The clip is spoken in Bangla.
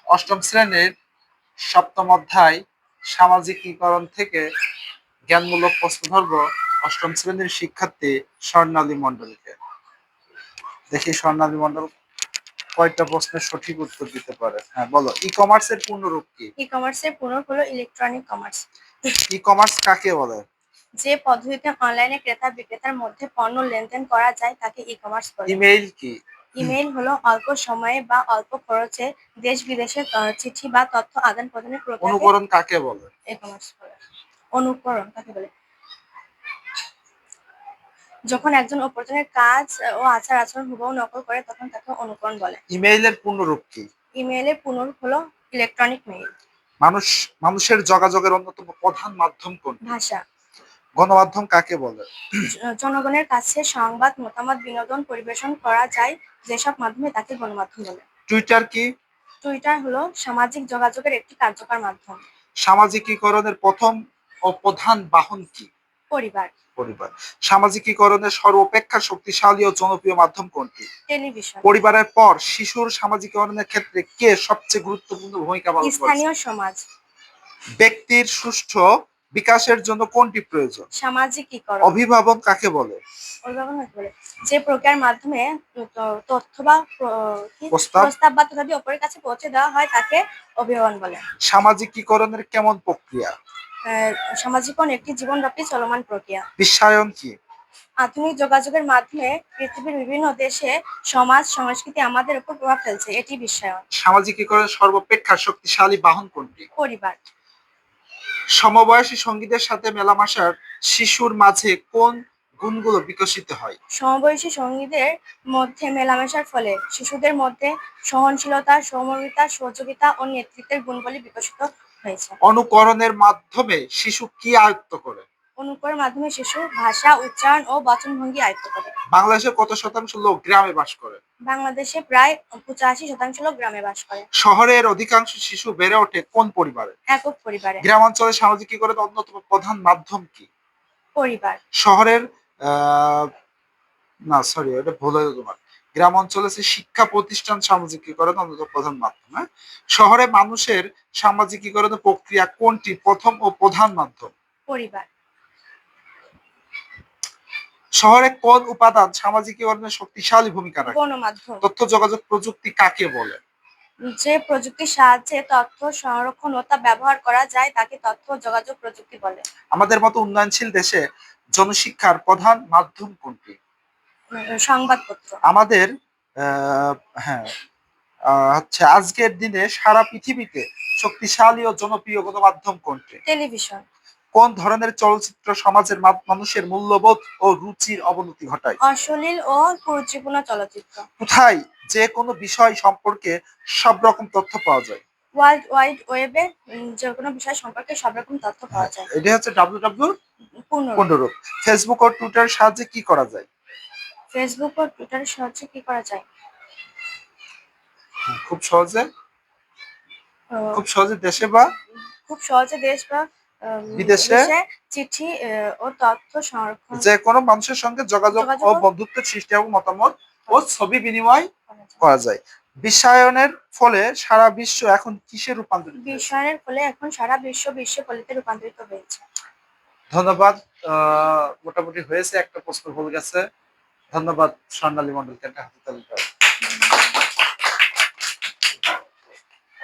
অষ্টম শ্রেণীর সপ্তম অধ্যায় সামাজিকীকরণ থেকে জ্ঞানমূলক প্রশ্ন ধরব অষ্টম শ্রেণীর শিক্ষার্থী স্বর্ণালী মণ্ডলকে। দেখি স্বর্ণালী মণ্ডল কয়টা প্রশ্নের সঠিক উত্তর দিতে পারে। হ্যাঁ বলো, ই কমার্সের পূর্ণরূপ কি? ই কমার্সের পূর্ণরূপ হলো ইলেকট্রনিক কমার্স। ই কমার্স কাকে বলে? যে পদ্ধতিতে অনলাইনে ক্রেতা বিক্রেতার মধ্যে পণ্য লেনদেন করা যায় তাকে ই কমার্স বলে। ইমেইল কি? ইমেইল হলো অল্প সময়ে বা অল্প খরচে দেশ বিদেশে চিঠি বা তথ্য আদান প্রদানের প্রক্রিয়াকে অনুকরণ কাকে বলে? ই কমার্স বলে। অনুকরণ কাকে বলে? যখন একজন অপরজনের কাজ ও আচার আচরণ হুবহু নকল করে তখন তাকে অনুকরণ বলে। ইমেইলের পূর্ণরূপ কি? ইমেইলের পূর্ণরূপ হলো ইলেকট্রনিক মেইল। মানুষের যোগাযোগের অন্যতম প্রধান মাধ্যম কোনটি? ভাষা। গণমাধ্যম কাকে বলে? জনগণের কাছে সংবাদ, মতামত, বিনোদন পরিবেশন করা যায় যেসব মাধ্যমে তাকে গণমাধ্যম বলে। টুইটার কি? টুইটার হলো সামাজিক যোগাযোগের একটি কার্যকর মাধ্যম। সামাজিকীকরণের প্রথম ও প্রধান বাহন কি? পরিবার। পরিবার। সামাজিকীকরণের সর্বাপেক্ষা শক্তিশালী ও জনপ্রিয় মাধ্যম কোনটি? টেলিভিশন। পরিবারের পর শিশুর সামাজিকীকরণের ক্ষেত্রে কে সবচেয়ে গুরুত্বপূর্ণ ভূমিকা পালন করে? স্থানীয় সমাজ। ব্যক্তির সুষ্ঠু বিকাশের জন্য কোনটি প্রয়োজন? সামাজিকীকরণ। অভিভাবক কাকে বলে? অভিভাবন কাকে বলে? যে প্রক্রিয়ার মাধ্যমে তথ্য বা প্রস্তাব। প্রস্তাব বা তথ্যাদি অপরের কাছে পৌঁছে দেওয়া হয় তাকে অভিভাবন বলে। সামাজিকীকরণের কেমন প্রক্রিয়া? সামাজিকরণ একটি জীবনব্যাপী চলমান প্রক্রিয়া। বিশ্বায়ন কি? আধুনিক যোগাযোগের মাধ্যমে পৃথিবীর বিভিন্ন দেশে সমাজ সংস্কৃতি আমাদের উপর প্রভাব ফেলছে, এটি বিশ্বায়ন। সামাজিকীকরণের সর্বাপেক্ষা শক্তিশালী বাহন কোনটি? পরিবার। সমবয়সী সঙ্গীদের সাথে মেলামেশার শিশুর মাঝে কোন গুণগুলো বিকশিত হয়? সমবয়সী সঙ্গীদের মধ্যে মেলামেশার ফলে শিশুদের মধ্যে সহনশীলতা, সৌম্যতা, সহযোগিতা ও নেতৃত্বের গুণগুলি বিকশিত হয়েছে। অনুকরণের মাধ্যমে শিশু কি আয়ত্ত করে? অনুকরণের মাধ্যমে শিশু ভাষা, উচ্চারণ ও বচনভঙ্গি আয়ত্ত করে। বাংলাদেশের কত শতাংশ লোক গ্রামে বাস করে? বাংলাদেশে প্রায় 85% লোক গ্রামে বাস করে। শহরের অধিকাংশ শিশু বেড়ে ওঠে কোন পরিবারে? একক পরিবারে। গ্রামাঞ্চলে সামাজিকীকরণের অন্যতম প্রধান মাধ্যম কি? পরিবার। শহরের না সরি এটা ভুল হলো তোমার। গ্রাম অঞ্চলে শিক্ষা প্রতিষ্ঠান সামাজিকীকরণ অন্যতম প্রধান মাধ্যম। হ্যাঁ, শহরে মানুষের সামাজিকীকরণের প্রক্রিয়া কোনটি প্রথম ও প্রধান মাধ্যম? পরিবার। শহরে কোন উপাদান সামাজিকীকরণের শক্তিশালী ভূমিকা রাখে? গণমাধ্যম। তথ্য যোগাযোগ প্রযুক্তি কাকে বলে? যে প্রযুক্তির সাহায্যে তথ্য সংরক্ষণ ও তা ব্যবহার করা যায় তাকে তথ্য যোগাযোগ প্রযুক্তি বলে। আমাদের মতো উন্নয়নশীল দেশে জনশিক্ষার প্রধান মাধ্যম কোনটি? সংবাদপত্র। আমাদের হ্যাঁ হচ্ছে আজকের দিনে সারা পৃথিবীতে শক্তিশালী ও জনপ্রিয় গণমাধ্যম কোনটি? টেলিভিশন। কোন ধরনের চলচ্চিত্র সমাজের মানুষের মূল্যবোধ ও রুচির অবনতি ঘটায়? অশ্লীল ও কুরুচিপূর্ণ চলচ্চিত্র। কোথায় যে কোনো বিষয় সম্পর্কে সব রকম তথ্য পাওয়া যায়? ওয়ার্ল্ড ওয়াইড ওয়েবে যে কোনো বিষয় সম্পর্কে সব রকম তথ্য পাওয়া যায়। এটা হচ্ছে www পূর্ণরূপ। পূর্ণরূপ। ফেসবুক ও টুইটার সাহায্যে কি করা যায়? ফেসবুক ও টুইটারের সাহায্যে কি করা যায়? খুব সহজে আহ, খুব সহজে দেশে বা খুব সহজে দেশ বা বিদেশে চিঠি ও তথ্য সংরক্ষণ যে কোনো মানুষের সঙ্গে যোগাযোগ ও বন্ধুত্বের সৃষ্টি এবং মতামত ও ছবি বিনিময় করা যায়। বিশ্বায়নের ফলে সারা বিশ্ব এখন কিসে রূপান্তরিত? বিশ্বায়নের ফলে এখন সারা বিশ্ব বিশ্বপল্লীতে রূপান্তরিত হয়েছে। ধন্যবাদ। মোটামুটি হয়েছে, একটা প্রশ্ন ভুল গেছে। ধন্যবাদ স্বর্ণালী মণ্ডলকে, একটা হাতে তালি দাও।